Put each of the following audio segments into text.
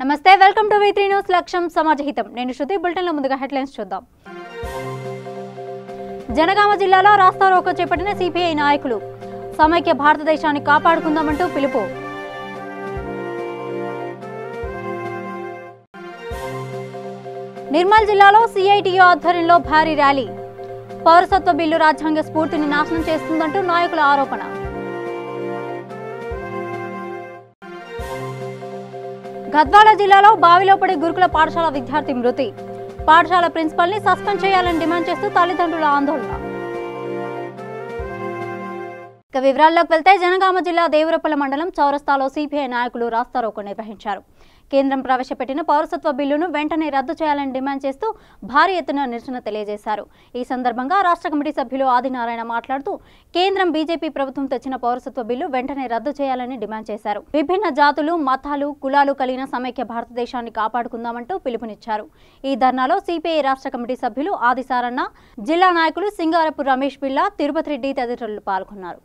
నమస్తే welcome to V3 news లక్ష్యం సమాజహితం నేను శృతి బులెటిన్ లో ముందుగా హెడ్లైన్స్ చూద్దాం జనగామ జిల్లాలో రాస్తారోకో చేపట్టిన సిపిఐ నాయకులు సమైక్య భారతదేశాన్ని కాపాడుకుందామంటూ పిలుపు నిర్మల్ జిల్లాలో సిఐటియు ఆధ్వర్యంలో భారీ ర్యాలీ పౌరసత్వ బిల్లు రాజ్యాంగ స్ఫూర్తిని నాశనం చేస్తుందంటూ నాయకుల ఆరోపణ గద్వాల జిల్లాలో బావిలో పడి గురుకుల పాఠశాల విద్యార్థి మృతి పాఠశాల ప్రిన్సిపల్ ని సస్పెండ్ చేయాలని డిమాండ్ చేస్తూ తల్లిదండ్రుల ఆందోళన ఇక వివరాల్లోకి వెళ్తే జనగామ జిల్లా దేవరపల్లి మండలం చౌరస్తాలో సిపిఐ నాయకులు రాస్తారోకో నిర్వహించారు కేంద్రం ప్రవేశపెట్టిన పౌరసత్వ బిల్లును వెంటనే రద్దు చేయాలని డిమాండ్ చేస్తూ భారీ ఎత్తున నిరసన తెలియజేశారు ఈ సందర్భంగా రాష్ట్ర కమిటీ సభ్యులు ఆదినారాయణ మాట్లాడుతూ కేంద్రం బీజేపీ ప్రభుత్వం తెచ్చిన పౌరసత్వ బిల్లు వెంటనే రద్దు చేయాలని డిమాండ్ చేశారు విభిన్న జాతులు మతాలు కులాలు కలిగిన సమైక్య భారతదేశాన్ని కాపాడుకుందామంటూ పిలుపునిచ్చారు ఈ ధర్నాలో సిపిఐ రాష్ట్ర కమిటీ సభ్యులు ఆదిసారన్న జిల్లా నాయకులు సింగారపు రమేష్ బిల్లా తిరుపతి రెడ్డి తదితరులు పాల్గొన్నారు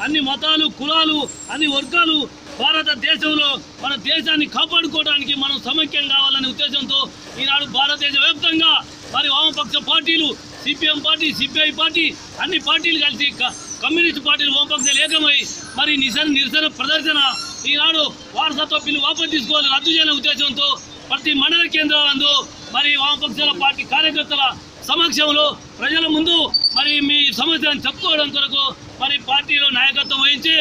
అన్ని మతాలు కులాలు అన్ని వర్గాలు భారతదేశంలో మన దేశాన్ని కాపాడుకోవడానికి మనం సమైక్యం కావాలనే ఉద్దేశంతో ఈనాడు భారతదేశ వ్యాప్తంగా మరి వామపక్ష పార్టీలు సిపిఎం పార్టీ సిపిఐ పార్టీ అన్ని పార్టీలు కలిసి కమ్యూనిస్ట్ పార్టీలు వామపక్షాలు ఏకమై మరి నిరసన ప్రదర్శన ఈనాడు వారసత్వ బిల్లు వాపసు తీసుకోవాలని రద్దు చేయాలనే ఉద్దేశంతో ప్రతి మండల కేంద్రాలందు మరి వామపక్షాల పార్టీ కార్యకర్తల సమక్షంలో ప్రజల ముందు మరి మీ సమస్యలను చెప్పుకోవడం కొరకు మరి పార్టీలో నాయకత్వం వహించి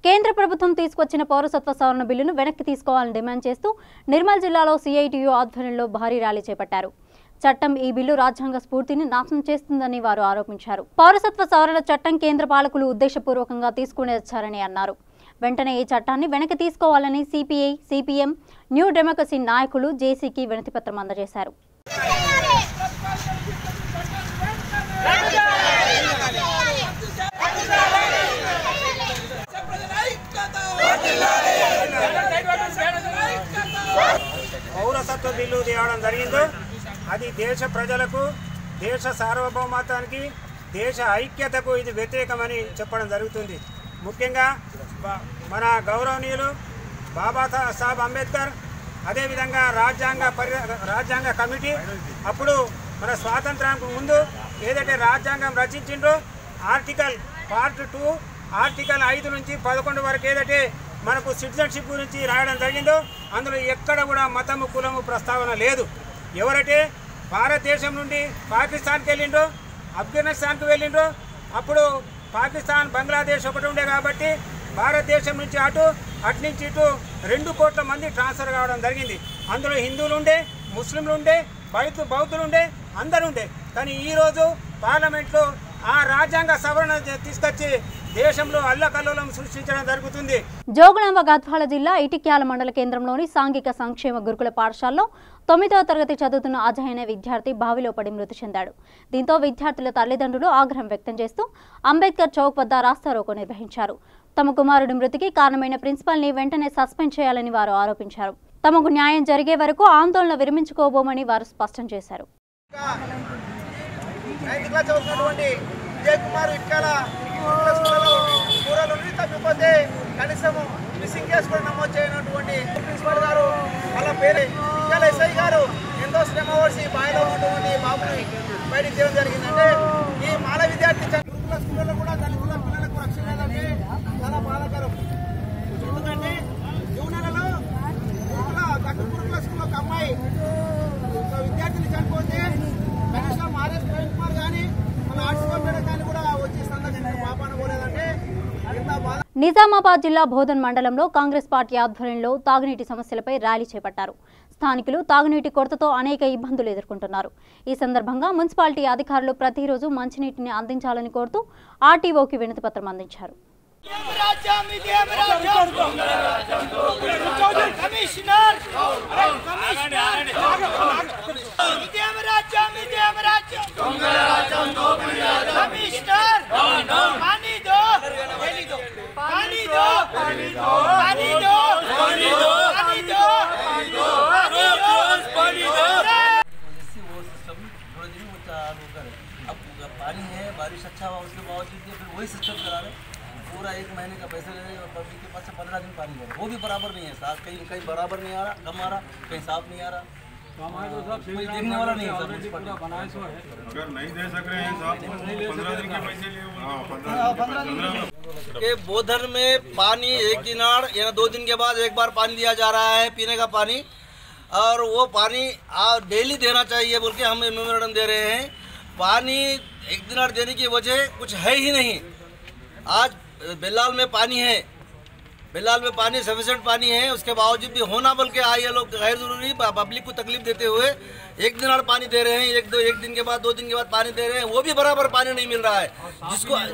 కేంద్ర ప్రభుత్వం తీసుకొచ్చిన పౌరసత్వ సవరణ బిల్లును వెనక్కి తీసుకోవాలని డిమాండ్ చేస్తూ నిర్మల్ జిల్లాలో సిఐటియు ఆధ్వర్యంలో భారీ ర్యాలీ చేపట్టారు చట్టం ఈ బిల్లు రాజ్యాంగ స్ఫూర్తిని నాశనం చేస్తుందని వారు ఆరోపించారు పౌరసత్వ సవరణ చట్టం కేంద్ర పాలకులు ఉద్దేశపూర్వకంగా తీసుకుని వచ్చారని అన్నారు వెంటనే ఈ చట్టాన్ని వెనక్కి తీసుకోవాలని సిపిఐ సిపిఎం న్యూ డెమోక్రసీ నాయకులు జేసీకి వినతిపత్రం అందజేశారు పౌరసత్వ బిల్లు తేవడం జరిగిందో అది దేశ ప్రజలకు దేశ సార్వభౌమత్వానికి దేశ ఐక్యతకు ఇది వ్యతిరేకమని చెప్పడం జరుగుతుంది ముఖ్యంగా మన గౌరవనీయులు బాబాసాహెబ్ అంబేద్కర్ అదేవిధంగా రాజ్యాంగ కమిటీ అప్పుడు మన స్వాతంత్రానికి ముందు ఏదైతే రాజ్యాంగం రచించిండ్రో ఆర్టికల్ పార్ట్ 2 ఆర్టికల్ 5 నుంచి 11 వరకు ఏదైతే మనకు సిటిజన్షిప్ గురించి రాయడం జరిగిందో అందులో ఎక్కడ కూడా మతము కులము ప్రస్తావన లేదు ఎవరైతే భారతదేశం నుండి పాకిస్తాన్కి వెళ్ళిండ్రో ఆఫ్ఘనిస్తాన్కి వెళ్ళిండ్రో అప్పుడు పాకిస్తాన్ బంగ్లాదేశ్ ఒకటి ఉండే కాబట్టి భారతదేశం నుంచి అటు నుంచి ఇటు 2 కోట్ల మంది ట్రాన్స్ఫర్ కావడం జరిగింది అందులో హిందువులు ఉండే ముస్లింలు ఉండే బౌద్ధులు ఉండే అందరూ ఉండే కానీ ఈరోజు పార్లమెంట్లో ఆ రాజ్యాంగ సవరణ తీసుకొచ్చి దేశంలో అల్లకల్లోలం సృష్టించడం జరుగుతుంది జోగులాంబ గద్వాల జిల్లా ఇటిక్యాల మండల కేంద్రంలోని సాంఘిక సంక్షేమ గురుకుల పాఠశాలలో 9వ తరగతి చదువుతున్న అజయ్ అనే విద్యార్థి బావిలో పడి మృతి చెందాడు దీంతో విద్యార్థుల తల్లిదండ్రులు ఆగ్రహం వ్యక్తం చేస్తూ అంబేద్కర్ చౌక్ వద్ద రాస్తారోకో నిర్వహించారు తమ కుమారుడి మృతికి కారణమైన ప్రిన్సిపల్ ని వెంటనే సస్పెండ్ చేయాలని వారు ఆరోపించారు తమకు న్యాయం జరిగే వరకు ఆందోళన విరమించుకోబోమని వారు స్పష్టం చేశారు కనీసం మిస్సింగ్ కేసు కూడా నమోదు చేయనటువంటి ప్రిన్సిపల్ గారు వాళ్ళ పేరు ఎస్ఐ గారు ఎంతో శ్రమ వచ్చి బాయిలో ఉన్నటువంటి బాబుని బయటికి తీయడం జరిగిందంటే ఈ మాల విద్యార్థి గురుకుల స్కూళ్ళలో కూడా దళితుల పిల్లలకు రక్షణ లేదంటే చాలా బాధాకరం ఎందుకంటే జూనెలలో గురుకుల స్కూల్ ఒక అమ్మాయి విద్యార్థిని చనిపోతే కనీసం ఆర్ఎస్ ప్రవీణ్ కుమార్ కానీ మన ఆర్ట్స్ కానీ కూడా వచ్చి సందర్శించిన పాపాన పోలేదంటే నిజామాబాద్ జిల్లా బోధన్ మండలంలో కాంగ్రెస్ పార్టీ ఆధ్వర్యంలో తాగునీటి సమస్యలపై ర్యాలీ చేపట్టారు స్థానికులు తాగునీటి కొరతతో అనేక ఇబ్బందులు ఎదుర్కొంటున్నారు ఈ సందర్భంగా మున్సిపాలిటీ అధికారులు ప్రతిరోజు మంచినీటిని అందించాలని కోరుతూ ఆర్టీఓకి వినతిపత్రం అందించారు पानी है बारिश अच्छा हुआ उसके बावजूद फिर वही सिस्टम चला रहे पूरा 1 महीने का पैसा ले रहे हैं और पब्लिक के पास से 15 दिन पानी ले रहे हैं, वो भी बराबर नहीं है साफ, कहीं बराबर नहीं आ रहा, कम आ रहा, कहीं साफ नहीं आ रहा, कोई देखने वाला नहीं है सर। अगर नहीं दे सक रहे हैं साहब 15 दिन के पैसे लिए 15 दिन के बोधन में पानी 1 दिनार या 2 दिन के बाद एक बार पानी दिया जा रहा है पीने का पानी, और वो पानी डेली देना चाहिए बोल के हम मेमोरेंडम दे रहे हैं। पानी 1 दिनार देने की वजह कुछ है ही नहीं। आज बेलाल में पानी है, बेलाल में पानी सफिशेंट पानी है, उसके बावजूद भी होना बोल के आए ये लोग गैर जरूरी पब्लिक को तकलीफ देते हुए 1 दिनार पानी दे रहे हैं, 1 दिन के बाद 2 दिन के बाद पानी दे रहे हैं, वो भी बराबर पानी नहीं मिल रहा है।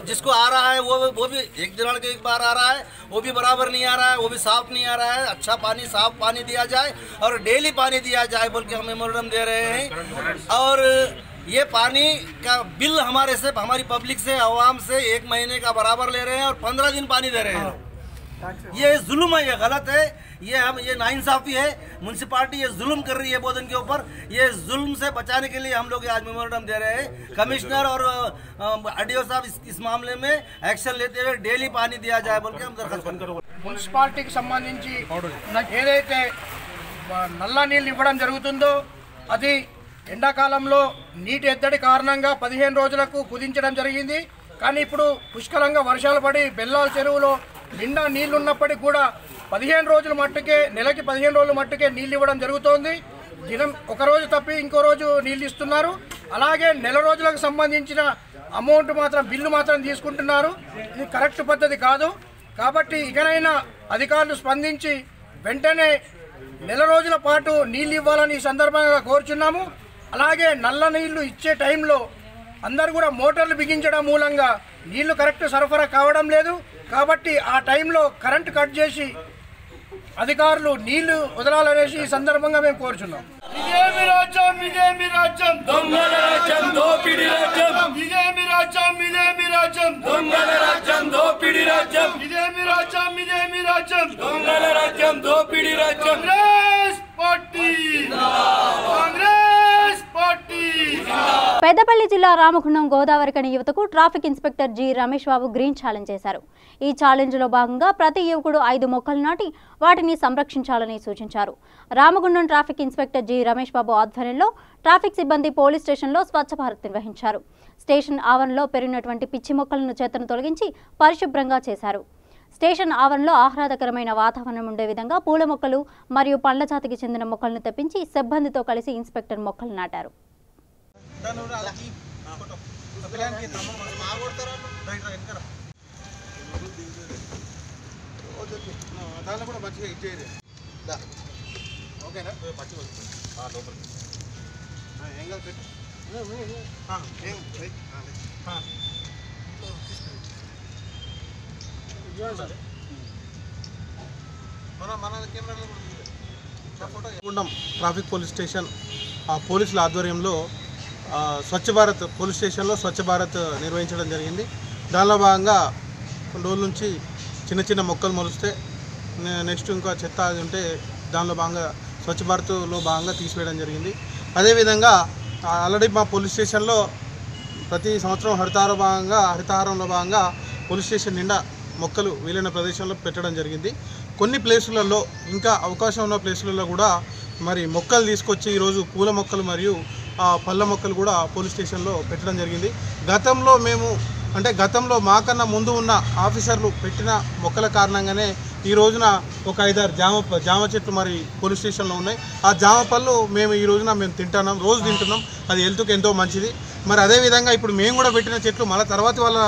जिसको आ रहा है वो भी 1 दिनार के एक बार आ रहा है, वो भी बराबर नहीं आ रहा है, वो भी साफ नहीं आ रहा है। अच्छा पानी साफ पानी दिया जाए और डेली पानी दिया जाए बोल के हम मेमोरेंडम दे रहे हैं। और ये पानी का बिल हमारी पब्लिक से आवाम से 1 महीने का बराबर ले रहे हैं और 15 दिन पानी दे रहे हैं। ये जुल्म है, ये गलत है, ये नाइंसाफी है। म्युनिसिपालिटी ये जुल्म कर रही है बोधन के ऊपर। ये जुल्म से बचाने के लिए हम लोग आज मेमोरेंडम दे रहे हैं। कमिश्नर और आरडीओ साहब इस मामले में एक्शन लेते हुए डेली पानी दिया जाए बोल के हम दरखास्त करेंगे। మున్సిపాలిటీకి సంబంధించి ఏదైతే నల్ల నీళ్ళు ఇవ్వడం జరుగుతుందో అది ఎండాకాలంలో నీటి ఎద్దడి కారణంగా 15 రోజులకు కుదించడం జరిగింది. కానీ ఇప్పుడు పుష్కలంగా వర్షాలు పడి బెల్లాల చెరువులో నిండా నీళ్లు ఉన్నప్పటికీ కూడా 15 రోజుల మట్టుకే, నెలకి 15 రోజుల మట్టుకే నీళ్ళు ఇవ్వడం జరుగుతోంది. దినం ఒక రోజు తప్పి ఇంకో రోజు నీళ్ళు ఇస్తున్నారు. అలాగే నెల రోజులకు సంబంధించిన అమౌంట్ మాత్రం బిల్లు మాత్రం తీసుకుంటున్నారు. ఇది కరెక్ట్ పద్ధతి కాదు. కాబట్టి ఇకనైనా అధికారులు స్పందించి వెంటనే నెల రోజుల పాటు నీళ్ళు ఇవ్వాలని ఈ సందర్భంగా కోరుచున్నాము. అలాగే నల్ల నీళ్లు ఇచ్చే టైంలో అందరూ కూడా మోటార్లు బిగించడం మూలంగా నీళ్లు కరెక్ట్ సరఫరా కావడం లేదు. కాబట్టి ఆ టైంలో కరెంటు కట్ చేసి అధికారులు నీళ్లు వదలాలనేసి ఈ సందర్భంగా మేము కోరుచున్నాం. ఇదేమి రాజ్యం, ఇదేమి రాజ్యం, దొంగల రాజ్యం, దోపిడీ రాజ్యం. ఇదేమి రాజ్యం, ఇదేమి రాజ్యం, దొంగల రాజ్యం, దోపిడీ రాజ్యం. ఇదేమి రాజ్యం, ఇదేమి రాజ్యం, దొంగల రాజ్యం, దోపిడీ రాజ్యం. Congress party, Congress party. పెద్దపల్లి జిల్లా రామగుండం గోదావరికని యువతకు traffic inspector G Ramesh Babu green challenge చేశారు. ఈ ఛాలెంజ్లో భాగంగా ప్రతి యువకుడు 5 మొక్కలు నాటి వాటిని సంరక్షించాలని సూచించారు. Ramagundam traffic inspector G Ramesh Babu ఆధ్వర్యంలో ట్రాఫిక్ సిబ్బంది పోలీస్ స్టేషన్లో స్వచ్ఛ భారత్ నిర్వహించారు. స్టేషన్ ఆవరణలో పెరిగినటువంటి పిచ్చి మొక్కలను చెత్తను తొలగించి పరిశుభ్రంగా చేశారు. స్టేషన్ ఆవరణలో ఆహ్లాదకరమైన వాతావరణం ఉండే విధంగా పూల మొక్కలు మరియు పండ్ల జాతికి చెందిన మొక్కలను తెప్పించి సిబ్బందితో కలిసి ఇన్స్పెక్టర్ మొక్కలు నాటారు. ట్రాఫిక్ పోలీస్ స్టేషన్ పోలీసుల ఆధ్వర్యంలో స్వచ్ఛ భారత్ పోలీస్ స్టేషన్లో స్వచ్ఛ భారత్ నిర్వహించడం జరిగింది. దానిలో భాగంగా కొన్ని రోజుల నుంచి చిన్న చిన్న మొక్కలు మొలిస్తే నెక్స్ట్ ఇంకా చెత్త అది ఉంటే దానిలో భాగంగా స్వచ్ఛ భారత్లో భాగంగా తీసివేయడం జరిగింది. అదేవిధంగా ఆల్రెడీ మా పోలీస్ స్టేషన్లో ప్రతి సంవత్సరం హరితహారంలో భాగంగా పోలీస్ స్టేషన్ నిండా మొక్కలు వీలైన ప్రదేశంలో పెట్టడం జరిగింది. కొన్ని ప్లేసులలో ఇంకా అవకాశం ఉన్న ప్లేసులలో కూడా మరి మొక్కలు తీసుకొచ్చి ఈరోజు పూల మొక్కలు మరియు పళ్ళ మొక్కలు కూడా పోలీస్ స్టేషన్లో పెట్టడం జరిగింది. గతంలో మాకన్నా ముందు ఉన్న ఆఫీసర్లు పెట్టిన మొక్కల కారణంగానే ఈ రోజున ఒక 5-6 జామ చెట్లు మరి పోలీస్ స్టేషన్లో ఉన్నాయి. ఆ జామ పళ్ళు ఈ రోజున మేము రోజు తింటున్నాం. అది హెల్త్కి ఎంతో మంచిది. మరి అదేవిధంగా ఇప్పుడు మేము కూడా పెట్టిన చెట్లు మళ్ళీ తర్వాత వాళ్ళ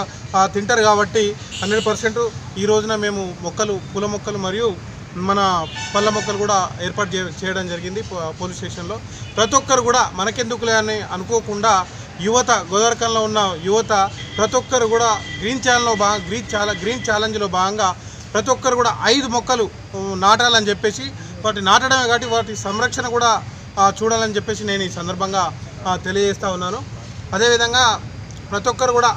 తింటారు కాబట్టి 100% ఈ రోజున మేము పూల మొక్కలు మరియు మన పళ్ళ మొక్కలు కూడా ఏర్పాటు చేయడం జరిగింది పోలీస్ స్టేషన్లో. ప్రతి ఒక్కరు కూడా మనకెందుకులే అని అనుకోకుండా యువత గోదావరికంలో ఉన్న యువత ప్రతి ఒక్కరు కూడా గ్రీన్ ఛాలెంజ్లో భాగంగా ప్రతి ఒక్కరు కూడా 5 మొక్కలు నాటాలని చెప్పేసి వాటి నాటడమే కాబట్టి వాటి సంరక్షణ కూడా చూడాలని చెప్పేసి నేను ఈ సందర్భంగా తెలియజేస్తూ ఉన్నాను. అదేవిధంగా ప్రతి ఒక్కరు కూడా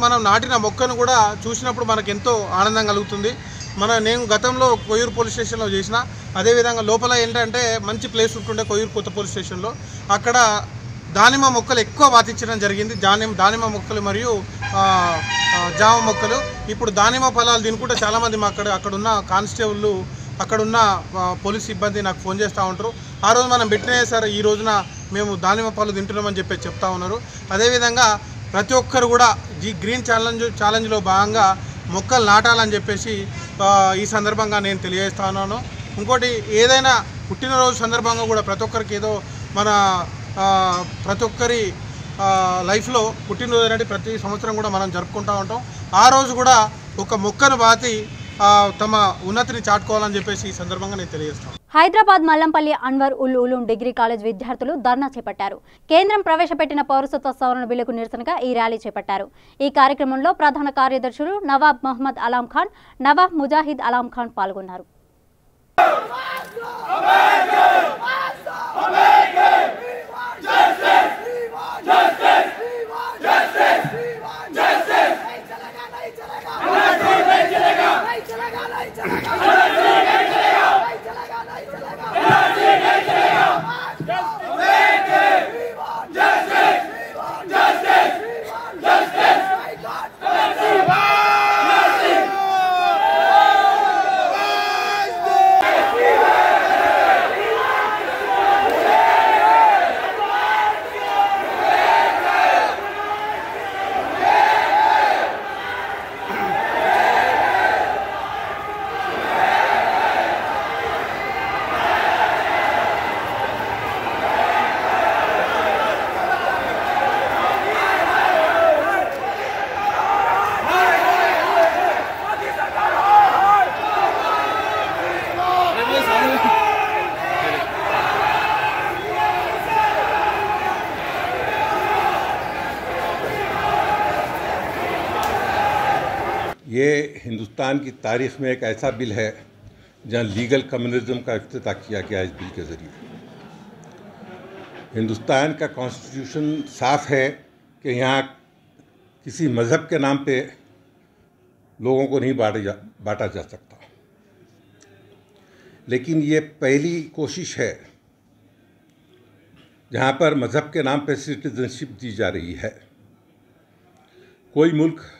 మనం నాటిన మొక్కను కూడా చూసినప్పుడు మనకు ఎంతో ఆనందం కలుగుతుంది. నేను గతంలో కొయ్యూరు పోలీస్ స్టేషన్లో చేసిన అదేవిధంగా లోపల ఏంటంటే మంచి ప్లేస్ ఉంటుండే కొయ్యూరు కొత్త పోలీస్ స్టేషన్లో అక్కడ దానిమ్మ మొక్కలు ఎక్కువ పాతించడం జరిగింది. దానిమ్మ మొక్కలు మరియు జామ మొక్కలు. ఇప్పుడు దానిమ్మ ఫలాలు తినుకుంటే చాలామంది మా అక్కడున్న కానిస్టేబుల్ అక్కడున్న పోలీస్ సిబ్బంది నాకు ఫోన్ చేస్తూ ఉంటారు. ఆ రోజు మనం పెట్టినా సార్ ఈ రోజున మేము దానిమ్మ పళ్ళు తింటున్నామని చెప్పి చెప్తా ఉన్నారు. అదేవిధంగా ప్రతి ఒక్కరు కూడా ఈ గ్రీన్ ఛాలెంజ్లో భాగంగా మొక్కలు నాటాలని చెప్పేసి ఈ సందర్భంగా నేను తెలియజేస్తా ఉన్నాను. ఇంకోటి ఏదైనా పుట్టినరోజు సందర్భంగా కూడా ప్రతి ఒక్కరికి ఏదో మన ప్రతి ఒక్కరి లైఫ్లో పుట్టినరోజు అనేది ప్రతి సంవత్సరం కూడా మనం జరుపుకుంటూ ఉంటాం. ఆ రోజు కూడా ఒక మొక్కను బాతి తమ ఉన్నతిని చాటుకోవాలని చెప్పేసి ఈ సందర్భంగా నేను తెలియజేస్తాను. హైదరాబాద్ మల్లంపల్లి అన్వర్ ఉల్ ఉలూం డిగ్రీ కాలేజ్ విద్యార్థులు ధర్నా చేపట్టారు. కేంద్రం ప్రవేశపెట్టిన పౌరసత్వ సవరణ బిల్లుకు నిరసనగా ఈ ర్యాలీ చేపట్టారు. ఈ కార్యక్రమంలో ప్రధాన కార్యదర్శులు నవాబ్ మహమ్మద్ అలాం ఖాన్, నవాబ్ ముజాహిద్ అలాం ఖాన్ పాల్గొన్నారు. ये हिंदुस्तान की तारीख़ में एक ऐसा बिल है जहां लीगल कम्युनिज़्म का इफ्तिताह किया गया इस बिल के ज़रिए। हिंदुस्तान का कॉन्स्टिट्यूशन साफ है कि यहाँ किसी मज़हब के नाम पे लोगों को नहीं बांटा जा सकता, लेकिन ये पहली कोशिश है जहाँ पर मज़हब के नाम पे सिटीजनशिप दी जा रही है। कोई मुल्क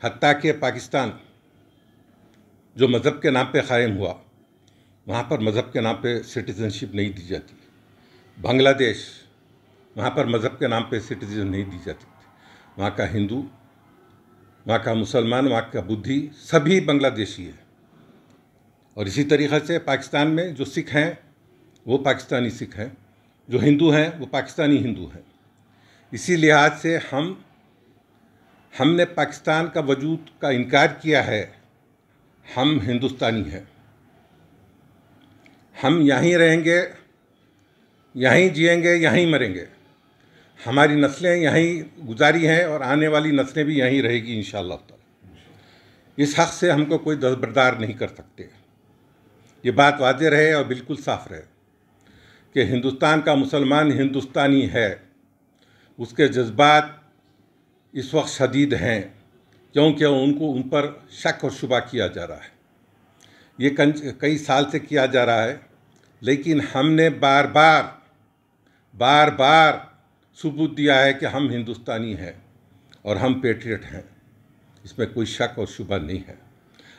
हत्ता के पाकिस्तान जो मज़हब के नाम पे क़ायम हुआ, वहाँ पर मज़हब के नाम पे सिटीजनशिप नहीं दी जाती। बांग्लादेश, वहाँ पर मज़हब के नाम पे सिटीजन नहीं दी जाती। वहाँ का हिंदू, वहाँ का मुसलमान, वहाँ का बुद्धि सभी बांग्लादेशी है। और इसी तरीक़े से पाकिस्तान में जो सिख हैं वो पाकिस्तानी सिख हैं, जो हिंदू हैं वो पाकिस्तानी हिंदू हैं। इसी लिहाज से हमने पाकिस्तान का वजूद का इनकार किया है। हम हिंदुस्तानी हैं, हम यहीं रहेंगे, यहीं जिएंगे, यहीं मरेंगे। हमारी नस्लें यहीं गुजारी हैं और आने वाली नस्लें भी यहीं रहेगी इंशाअल्लाह ताला। इस हक़ से हमको कोई दस्तबरदार नहीं कर सकते। ये बात वाज़ेह रहे और बिल्कुल साफ़ रहे कि हिंदुस्तान का मुसलमान हिंदुस्तानी है, उसके जज्बात इस वक्त शदीद हैं क्योंकि उन पर शक और शुबा किया जा रहा है। ये कई साल से किया जा रहा है, लेकिन हमने बार बार सबूत दिया है कि हम हिंदुस्तानी हैं और हम पेट्रियट हैं। इसमें कोई शक और शुबा नहीं है।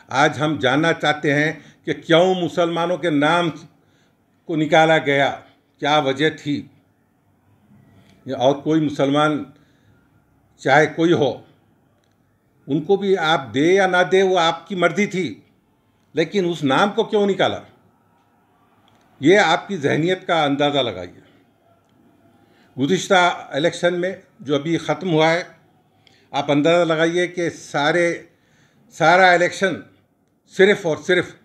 आज हम जानना चाहते हैं कि क्यों मुसलमानों के नाम को निकाला गया, क्या वजह थी। और कोई मुसलमान चाहे कोई हो, उनको भी आप दे या ना दे वो आपकी मर्जी थी, लेकिन उस नाम को क्यों निकाला, ये आपकी जहनियत का अंदाज़ा लगाइए। गुज़िश्ता इलेक्शन में जो अभी ख़त्म हुआ है, आप अंदाज़ा लगाइए कि सारा इलेक्शन सिर्फ़ और सिर्फ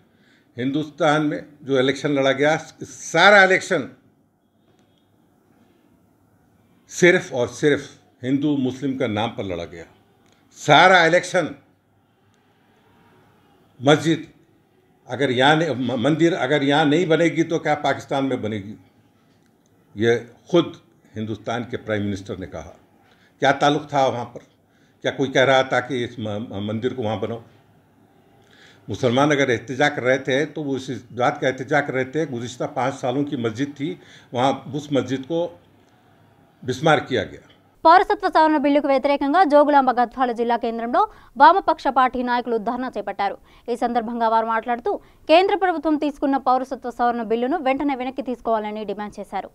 हिंदुस्तान में जो इलेक्शन लड़ा गया, सारा इलेक्शन सिर्फ़ और सिर्फ हिंदू मुस्लिम का नाम पर लड़ा गया। सारा इलेक्शन मस्जिद अगर यहाँ मंदिर अगर यहाँ नहीं बनेगी तो क्या पाकिस्तान में बनेगी, ये खुद हिंदुस्तान के प्राइम मिनिस्टर ने कहा। क्या ताल्लुक़ था वहाँ पर? क्या कोई कह रहा था कि इस मंदिर को वहाँ बनाओ? मुसलमान अगर एहतजा कर रहे थे तो वो इस बात का एहतजा कर रहे थे, गुज़िश्ता 5 सालों की मस्जिद थी, वहाँ उस मस्जिद को बिस्मार किया गया। పౌరసత్వ సవరణ బిల్లుకు వ్యతిరేకంగా జోగులాంబ గద్వాల జిల్లా కేంద్రంలో వామపక్ష పార్టీ నాయకులు ధర్నా చేపట్టారు. ఈ సందర్భంగా వారు మాట్లాడుతూ కేంద్ర ప్రభుత్వం తీసుకున్న పౌరసత్వ సవరణ బిల్లును వెంటనే వెనక్కి తీసుకోవాలని డిమాండ్ చేశారు.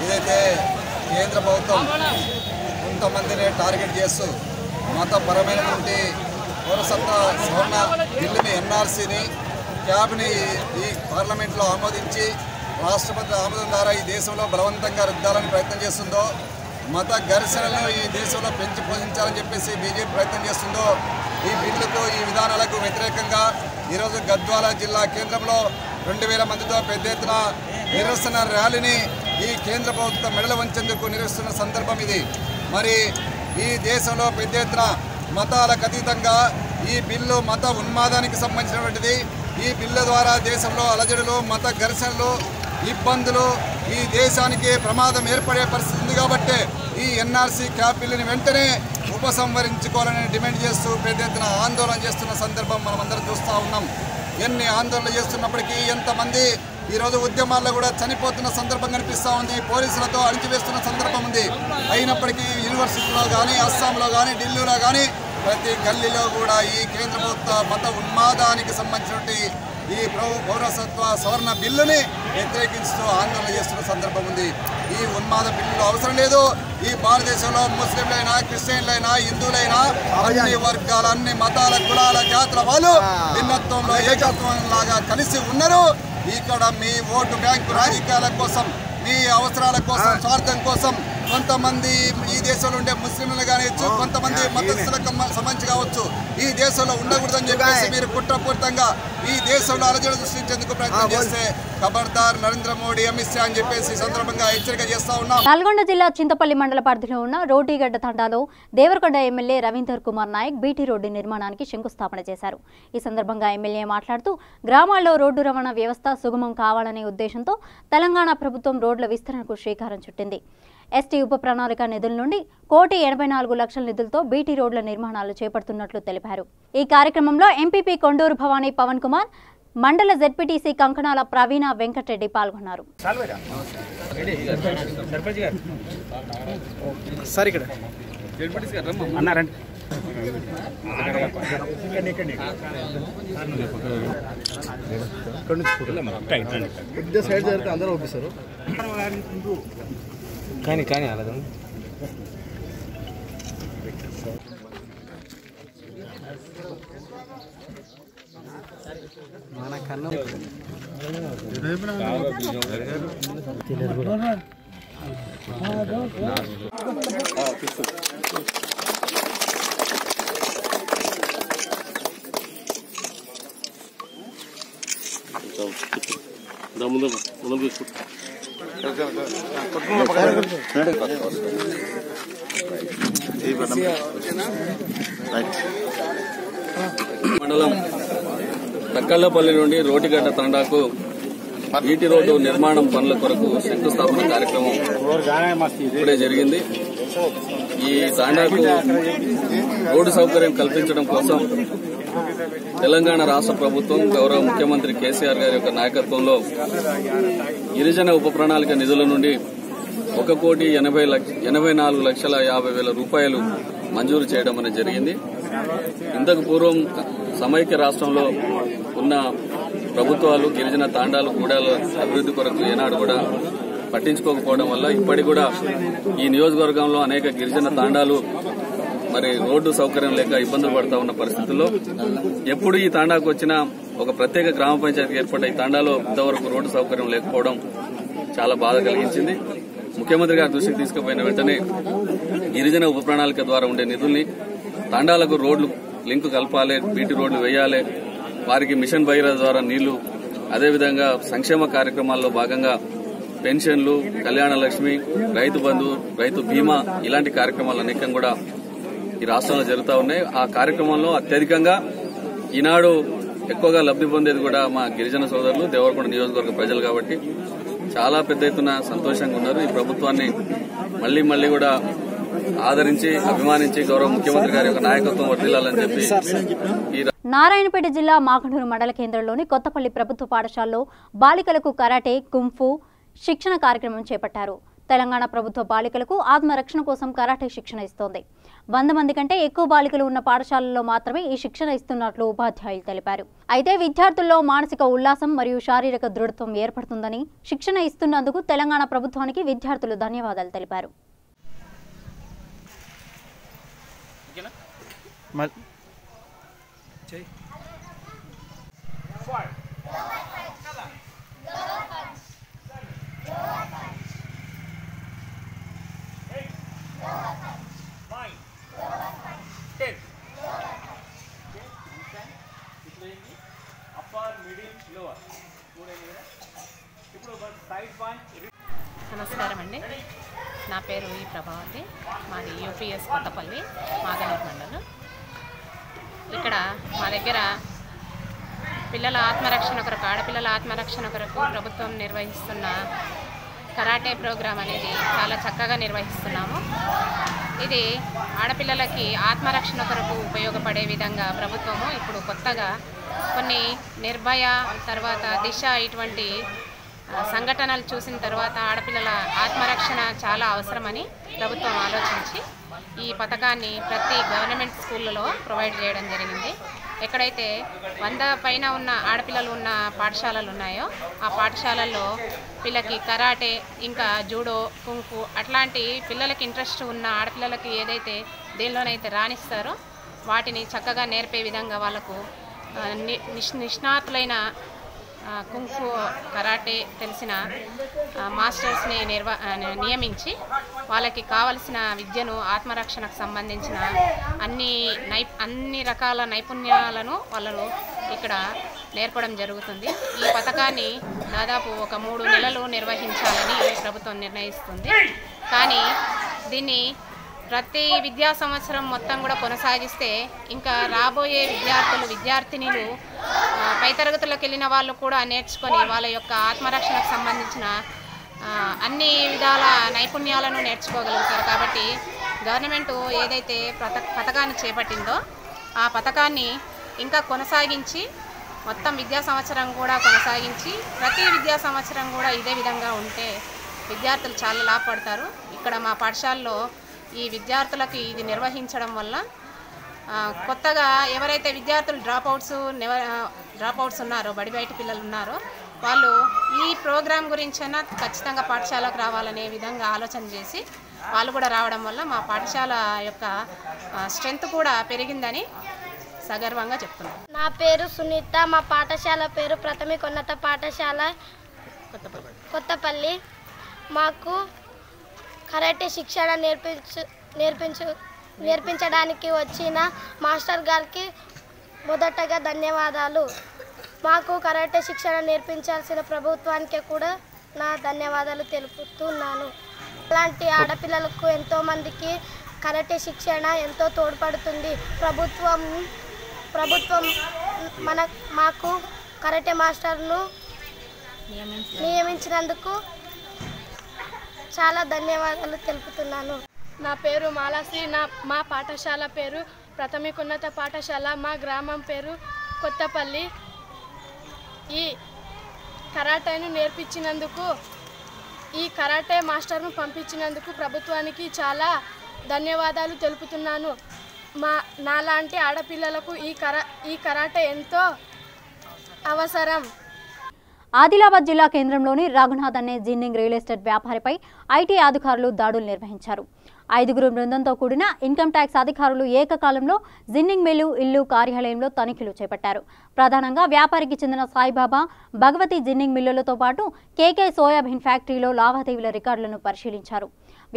ఏదైతే కేంద్ర ప్రభుత్వం కొంతమందిని టార్గెట్ చేస్తూ మతపరమైనటువంటి పౌరసత్వ సవరణ బిల్లుని ఎన్ఆర్సీని క్యాబ్ని ఈ పార్లమెంట్లో ఆమోదించి రాష్ట్రపతి ఆమోదం ద్వారా ఈ దేశంలో బలవంతంగా రుద్దాలని ప్రయత్నం చేస్తుందో, మత ఘర్షణలను ఈ దేశంలో పెంచి పోషించాలని చెప్పేసి బీజేపీ ప్రయత్నం చేస్తుందో, ఈ బిల్లుకు ఈ విధానాలకు వ్యతిరేకంగా ఈరోజు గద్వాల జిల్లా కేంద్రంలో 2000 మందితో పెద్ద ఎత్తున నిరసన ర్యాలీని ఈ కేంద్ర ప్రభుత్వం మెడలు వంచేందుకు నిర్వహిస్తున్న సందర్భం ఇది. మరి ఈ దేశంలో పెద్ద ఎత్తున మతాలకు అతీతంగా ఈ బిల్లు మత ఉన్మాదానికి సంబంధించినటువంటిది. ఈ బిల్లు ద్వారా దేశంలో అలజడులు, మత ఘర్షణలు, ఇబ్బందులు, ఈ దేశానికి ప్రమాదం ఏర్పడే పరిస్థితి ఉంది. కాబట్టి ఈ ఎన్ఆర్సీ క్యాబ్ బిల్లుని వెంటనే ఉపసంహరించుకోవాలని డిమాండ్ చేస్తూ పెద్ద ఎత్తున ఆందోళన చేస్తున్న సందర్భం మనమందరం చూస్తూ ఉన్నాం. ఎన్ని ఆందోళనలు చేస్తున్నప్పటికీ ఎంతమంది ఈరోజు ఉద్యమాల్లో కూడా చనిపోతున్న సందర్భం కనిపిస్తూ ఉంది. పోలీసులతో అణిచివేస్తున్న సందర్భం ఉంది. అయినప్పటికీ యూనివర్సిటీలో కానీ, అస్సాంలో కానీ, ఢిల్లీలో కానీ ప్రతి గల్లీలో కూడా ఈ కేంద్ర ప్రభుత్వ మత ఉన్మాదానికి సంబంధించినటువంటి ఈ పౌరసత్వ సవరణ బిల్లుని వ్యతిరేకిస్తూ ఆందోళన చేస్తున్న సందర్భం ఉంది. ఈ ఉన్మాద బిల్లులు అవసరం లేదు. ఈ భారతదేశంలో ముస్లింలైనా, క్రిస్టియన్లైనా, హిందువులైనా అన్ని వర్గాల, అన్ని మతాల, కులాల, జాతుల వాళ్ళు భిన్నత్వంలో ఏకత్వం లాగా కలిసి ఉన్నారు. ఇక్కడ మీ ఓటు బ్యాంకు రాజకీయాల కోసం, మీ అవసరాల కోసం, స్వార్థం కోసం కొంతమంది ఈ దేశంలో ఉండే ముస్లింలు కానివచ్చు, కొంతమంది మతస్థులకు సంబంధించి కావచ్చు, ఈ దేశంలో ఉండకూడదని చెప్పేసి మీరు కుట్రపూరితంగా ఈ దేశంలో అలజడి సృష్టించేందుకు ప్రయత్నం చేస్తే ఖబర్దార్ నరేంద్ర మోడీ, అమిత్ షా అని చెప్పేసి సందర్భంగా హెచ్చరిక చేస్తా ఉన్నాం. నల్గొండ జిల్లా చింతపల్లి మండల పరిధిలో ఉన్న రోటిగడ్డ తండాలో Devarakonda MLA Ravindar Kumar Naik BT road నిర్మాణానికి శంకుస్థాపన చేశారు. ఈ సందర్భంగా ఎమ్మెల్యే మాట్లాడుతూ గ్రామాల్లో రోడ్డు రవాణా వ్యవస్థ సుగమం కావాలనే ఉద్దేశంతో తెలంగాణ ప్రభుత్వం రోడ్ల విస్తరణకు శ్రీకారం చుట్టింది. ఎస్టీ ఉప ప్రణాళిక నిధుల నుండి 1,84,00,000 నిధులతో బీటీ రోడ్ల నిర్మాణాలు చేపడుతున్నట్లు తెలిపారు. ఈ కార్యక్రమంలో ఎంపీపీ కొండూరు భవానీ పవన్ కుమార్, మండల జెడ్పీటీసీ కంకణాల ప్రవీణ వెంకటరెడ్డి పాల్గొన్నారు. కానీ అలాగే మన కన్నా మండలం తక్కళ్లపల్లి నుండి రోటిగడ్డ తండాకు బీటీ రోడ్డు నిర్మాణం పనుల కొరకు శంకుస్థాపన కార్యక్రమం ఇప్పుడే జరిగింది. ఈ తాండాకు రోడ్డు సౌకర్యం కల్పించడం కోసం తెలంగాణ రాష్ట్ర ప్రభుత్వం గౌరవ ముఖ్యమంత్రి కేసీఆర్ గారి యొక్క నాయకత్వంలో గిరిజన ఉప ప్రణాళిక నిధుల నుండి 1,84,50,000 రూపాయలు మంజూరు చేయడం అనేది జరిగింది. ఇంతకు పూర్వం సమైక్య రాష్ట్రంలో ఉన్న ప్రభుత్వాలు గిరిజన తాండాలు, గూడాల అభివృద్ధి కొరకు ఏనాడు కూడా పట్టించుకోకపోవడం వల్ల ఇప్పటికి కూడా ఈ నియోజకవర్గంలో అనేక గిరిజన తాండాలు మరి రోడ్డు సౌకర్యం లేక ఇబ్బందులు పడతా ఉన్న పరిస్థితుల్లో ఎప్పుడు ఈ తాండాకు వచ్చినా ఒక ప్రత్యేక గ్రామ పంచాయతీ ఏర్పడ్డ ఈ తాండాలో ఇంతవరకు రోడ్డు సౌకర్యం లేకపోవడం చాలా బాధ కలిగించింది. ముఖ్యమంత్రి గారి దృష్టికి తీసుకుపోయిన వెంటనే గిరిజన ఉప ప్రణాళిక ద్వారా ఉండే నిధుల్ని తండాలకు రోడ్లు లింక్ కలపాలి, బీటీ రోడ్లు వేయాలి, వారికి మిషన్ భగీరథ ద్వారా నీళ్లు, అదేవిధంగా సంక్షేమ కార్యక్రమాల్లో భాగంగా పెన్షన్లు, కళ్యాణ లక్ష్మి, రైతు బంధు, రైతు బీమా ఇలాంటి కార్యక్రమాలు అనేకం కూడా ఈ రాష్ట్రంలో జరుగుతూ ఉన్నాయి. ఆ కార్యక్రమంలో అత్యధికంగా ఈనాడు ఎక్కువగా లబ్ధి పొందేది కూడా మా గిరిజన సోదరులు, దేవరకొండ నియోజకవర్గ ప్రజలు కాబట్టి చాలా పెద్ద ఎత్తున సంతోషంగా ఉన్నారు. ఈ ప్రభుత్వాన్ని మళ్లీ మళ్లీ కూడా ఆదరించి అభిమానించి గౌరవ ముఖ్యమంత్రి గారి యొక్క నాయకత్వం వర్ధిల్లాలని చెప్పి నారాయణపేట జిల్లా మాగనూరు మండల కేంద్రంలోని కొత్తపల్లి ప్రభుత్వ పాఠశాలలో బాలికలకు కరాటే, కుంఫు శిక్షణ కార్యక్రమం చేపట్టారు. తెలంగాణ ప్రభుత్వ బాలికలకు ఆత్మరక్షణ కోసం కరాటే శిక్షణ ఇస్తోంది. 100 మంది కంటే ఎక్కువ బాలికలు ఉన్న పాఠశాలల్లో మాత్రమే ఈ శిక్షణ ఇస్తున్నట్లు ఉపాధ్యాయులు తెలిపారు. అయితే విద్యార్థుల్లో మానసిక ఉల్లాసం మరియు శారీరక దృఢత్వం ఏర్పడుతుందని శిక్షణ ఇస్తున్నందుకు తెలంగాణ ప్రభుత్వానికి విద్యార్థులు ధన్యవాదాలు తెలిపారు. నమస్కారం అండి, నా పేరు ఈ ప్రభావతి, మాది యూపీఎస్ కొత్తపల్లి మాగనూరు మండలం. ఇక్కడ మా దగ్గర పిల్లల ఆత్మరక్షణ కొరకు, ఆడపిల్లల ఆత్మరక్షణ కొరకు ప్రభుత్వం నిర్వహిస్తున్న కరాటే ప్రోగ్రాం అనేది చాలా చక్కగా నిర్వహిస్తున్నాము. ఇది ఆడపిల్లలకి ఆత్మరక్షణ కొరకు ఉపయోగపడే విధంగా ప్రభుత్వము ఇప్పుడు కొత్తగా కొన్ని నిర్భయ, తర్వాత దిశ ఇటువంటి సంఘటనలు చూసిన తర్వాత ఆడపిల్లల ఆత్మరక్షణ చాలా అవసరమని ప్రభుత్వం ఆలోచించి ఈ పథకాన్ని ప్రతి గవర్నమెంట్ స్కూళ్ళలో ప్రొవైడ్ చేయడం జరిగింది. ఎక్కడైతే 100 పైన ఉన్న ఆడపిల్లలు ఉన్న పాఠశాలలు ఉన్నాయో ఆ పాఠశాలల్లో పిల్లకి కరాటే, ఇంకా జూడో, కుంఫు అట్లాంటి పిల్లలకి ఇంట్రెస్ట్ ఉన్న ఆడపిల్లలకి ఏదైతే దేనిలోనైతే రాణిస్తారో వాటిని చక్కగా నేర్పే విధంగా వాళ్ళకు నిష్ణాతులైన కుంఫు, కరాటే తెలిసిన మాస్టర్స్ని నియమించి వాళ్ళకి కావలసిన విద్యను, ఆత్మరక్షణకు సంబంధించిన అన్ని రకాల నైపుణ్యాలను వాళ్ళు ఇక్కడ నేర్పడం జరుగుతుంది. ఈ పథకాన్ని దాదాపు ఒక 3 నెలలు నిర్వహించాలని ప్రభుత్వం నిర్ణయిస్తుంది. కానీ దీన్ని ప్రతి విద్యా సంవత్సరం మొత్తం కూడా కొనసాగిస్తే ఇంకా రాబోయే విద్యార్థినులు పై తరగతులకు వెళ్ళిన వాళ్ళు కూడా నేర్చుకొని వాళ్ళ యొక్క ఆత్మరక్షణకు సంబంధించిన అన్ని విధాల నైపుణ్యాలను నేర్చుకోగలుగుతారు. కాబట్టి గవర్నమెంట్ ఏదైతే పథకాన్ని చేపట్టిందో ఆ పథకాన్ని ఇంకా కొనసాగించి మొత్తం విద్యా సంవత్సరం కూడా కొనసాగించి ప్రతి విద్యా సంవత్సరం కూడా ఇదే విధంగా ఉంటే విద్యార్థులు చాలా లాభపడతారు. ఇక్కడ మా పాఠశాలలో ఈ విద్యార్థులకి ఇది నిర్వహించడం వల్ల కొత్తగా ఎవరైతే విద్యార్థులు డ్రాప్అవుట్స్ ఉన్నారో, బయట పిల్లలు ఉన్నారో వాళ్ళు ఈ ప్రోగ్రాం గురించైనా ఖచ్చితంగా పాఠశాలకు రావాలనే విధంగా ఆలోచన చేసి వాళ్ళు కూడా రావడం వల్ల మా పాఠశాల యొక్క స్ట్రెంత్ కూడా పెరిగిందని సగర్వంగా చెప్తున్నాను. నా పేరు సునీత, మా పాఠశాల పేరు ప్రాథమికోన్నత పాఠశాల కొత్తపల్లి. మాకు కరాటే శిక్షణ నేర్పించడానికి వచ్చిన మాస్టర్ గారికి మొదటగా ధన్యవాదాలు. మాకు కరాటే శిక్షణ నేర్పించాల్సిన ప్రభుత్వానికి కూడా నా ధన్యవాదాలు తెలుపుతున్నాను. అలాంటి ఆడపిల్లలకు ఎంతోమందికి కరాటే శిక్షణ ఎంతో తోడ్పడుతుంది. ప్రభుత్వం మాకు కరాటే మాస్టర్ను నియమించినందుకు చాలా ధన్యవాదాలు తెలుపుతున్నాను. నా పేరు మాలాశ్రీ, మా పాఠశాల పేరు ప్రాథమికోన్నత పాఠశాల, మా గ్రామం పేరు కొత్తపల్లి. ఈ కరాటేను నేర్పించినందుకు, ఈ కరాటే మాస్టర్ను పంపించినందుకు ప్రభుత్వానికి చాలా ధన్యవాదాలు తెలుపుతున్నాను. నాలాంటి ఆడపిల్లలకు ఈ కరాటే ఎంతో అవసరం. ఆదిలాబాద్ జిల్లా కేంద్రంలోని రఘునాథ్ అనే జిన్నింగ్ రియల్ ఎస్టేట్ వ్యాపారిపై ఐటీ అధికారులు దాడులు నిర్వహించారు. 5గురు బృందంతో కూడిన ఇన్కమ్ ట్యాక్స్ అధికారులు ఏకకాలంలో జిన్నింగ్ మిల్లు, ఇల్లు, కార్యాలయంలో తనిఖీలు చేపట్టారు. ప్రధానంగా వ్యాపారికి చెందిన సాయిబాబా, భగవతి జిన్నింగ్ మిల్లులతో పాటు కేకే సోయాబీన్ ఫ్యాక్టరీలో లావాదేవీల రికార్డులను పరిశీలించారు.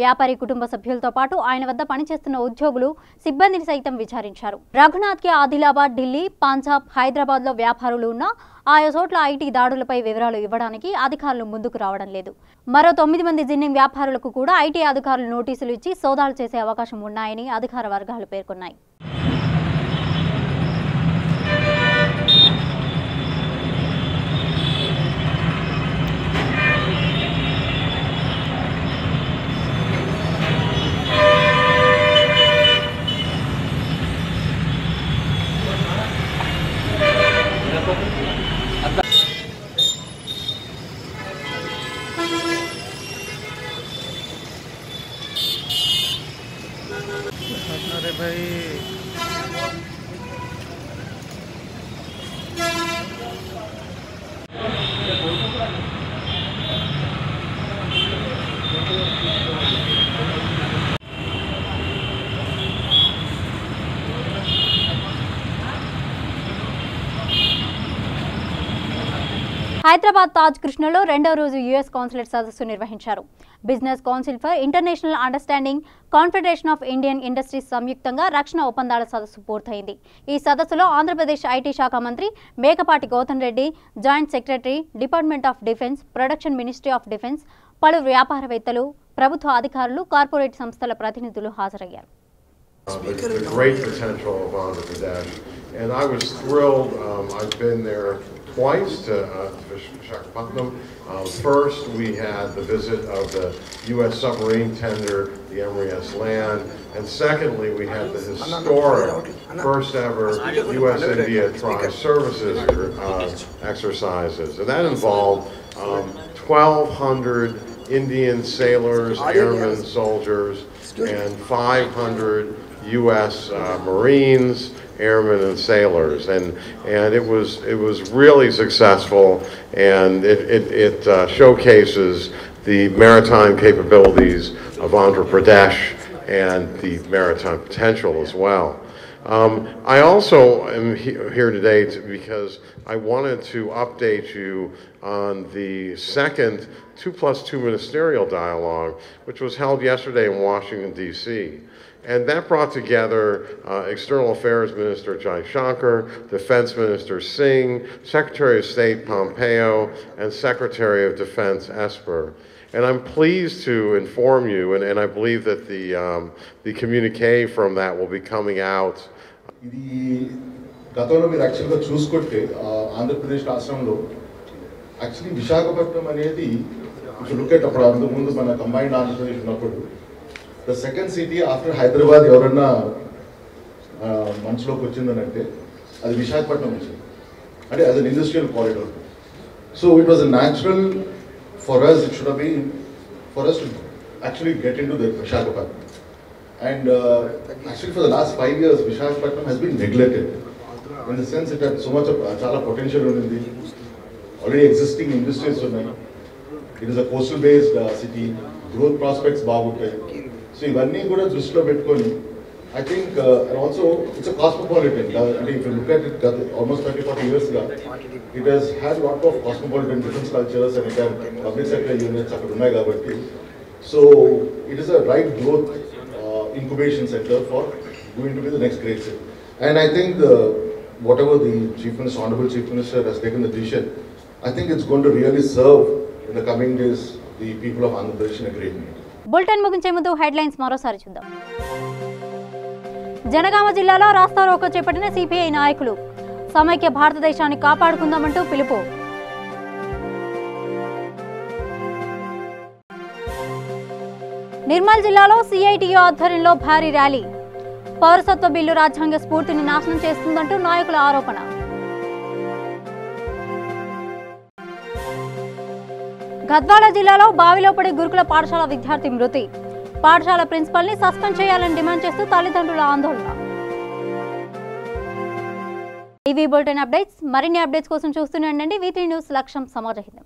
వ్యాపారి కుటుంబ సభ్యులతో పాటు ఆయన వద్ద పనిచేస్తున్న ఉద్యోగులు సిబ్బందిని సైతం విచారించారు. రఘునాథ్కి ఆదిలాబాద్, ఢిల్లీ, పంజాబ్, హైదరాబాద్లో వ్యాపారులు ఉన్న ఆయా చోట్ల ఐటీ దాడులపై వివరాలు ఇవ్వడానికి అధికారులు ముందుకు రావడం లేదు. మరో 9 మంది జిన్నింగ్ వ్యాపారులకు కూడా ఐటీ అధికారులు నోటీసులు ఇచ్చి సోదాలు చేసే అవకాశం ఉన్నాయని అధికార వర్గాలు పేర్కొన్నాయి. अरे भाई హైదరాబాద్ తాజ్ కృష్ణలో రెండవ రోజు యుఎస్ కాన్సులేట్ సదస్సు నిర్వహించారు. Business council for international understanding, confederation of Indian industries సంయుక్తంగా రక్షణ ఒప్పందాల సదస్సు పూర్తయింది. ఈ సదస్సులో ఆంధ్రప్రదేశ్ ఐటీ శాఖ మంత్రి Mekapati Gautam Reddy, joint secretary, department of defence, production ministry of defence, పలువురు వ్యాపారవేత్తలు, ప్రభుత్వ అధికారులు, కార్పొరేట్ సంస్థల ప్రతినిధులు హాజరయ్యారు. The great potential of Andhra Pradesh, and I was thrilled. I've been there twice to Visakhapatnam. First, we had the visit of the U.S. submarine tender, the MRS Land, and secondly, we had the historic first ever U.S.-India Tri-Services exercises, and that involved 1,200 Indian sailors, airmen, soldiers, and 500 U.S. Marines, airmen and sailors, and it was really successful, and it showcases the maritime capabilities of Andhra Pradesh and the maritime potential as well. I also am here today because I wanted to update you on the second 2+2 ministerial dialogue, which was held yesterday in Washington, D.C. And that brought together External Affairs Minister Jai Shankar, Defense Minister Singh, Secretary of State Pompeo, and Secretary of Defense Esper. And I'm pleased to inform you, and I believe that the communique from that will be coming out. గతంలో మీరు యాక్చువల్గా చూసుకుంటే ఆంధ్రప్రదేశ్ రాష్ట్రంలో actually Visakhapatnam అనేది look at అప్పుడు అంతకుముందు మన combined Andhra Pradesh ఉన్నప్పుడు the second city after Hyderabad ఎవరన్నా మనసులోకి వచ్చిందని అంటే అది విశాఖపట్నం వచ్చింది, అంటే as an industrial corridor. So it was a natural for us, it should been for us to actually get in to the Visakhapatnam. And actually for the last 5 years, Visakhapatnam has been neglected. In the sense it had so much of chala potential in the already existing industries. It is a coastal based city, growth prospects bagutai. So ivanni kuda drishlo pettukoni, I think and also it's a cosmopolitan. And if you look at it almost 30-40 years ago, it has had a lot of cosmopolitan different cultures and it had public sector units akkada unnai kabatti. So it is a right growth incubation center for going to be the next great city. And I think whatever the Chief Minister, Honorable Chief Minister has taken the decision, I think it's going to really serve in the coming days the people of Andhra Pradesh in a great way. Bulletin ముగించే ముందు headlines మరోసారి చూద్దాం. జనగామ జిల్లాలో రాస్తారోకో చేపట్టిన CPI నాయకులు. సమైక్య భారతదేశాన్ని కాపాడుకుందామంటూ పిలుపు. నిర్మల్ జిల్లాలో సిఐటియు ఆధ్వర్యంలో భారీ ర్యాలీ. పౌరసత్వ బిల్లు రాజ్యాంగ స్ఫూర్తిని నాశనం చేస్తుందంటూ నాయకుల ఆరోపణ. గద్వాల జిల్లాలో బావిలో పడి గురుకుల పాఠశాల విద్యార్థి మృతి. పాఠశాల ప్రిన్సిపల్ ని సస్పెండ్ చేయాలని డిమాండ్ చేస్తూ తల్లిదండ్రుల ఆందోళన. TV bulletin updates. మరిన్ని అప్డేట్స్ కోసం చూస్తూనే ఉండండి V3 న్యూస్. లక్ష్యం సమాజహితం.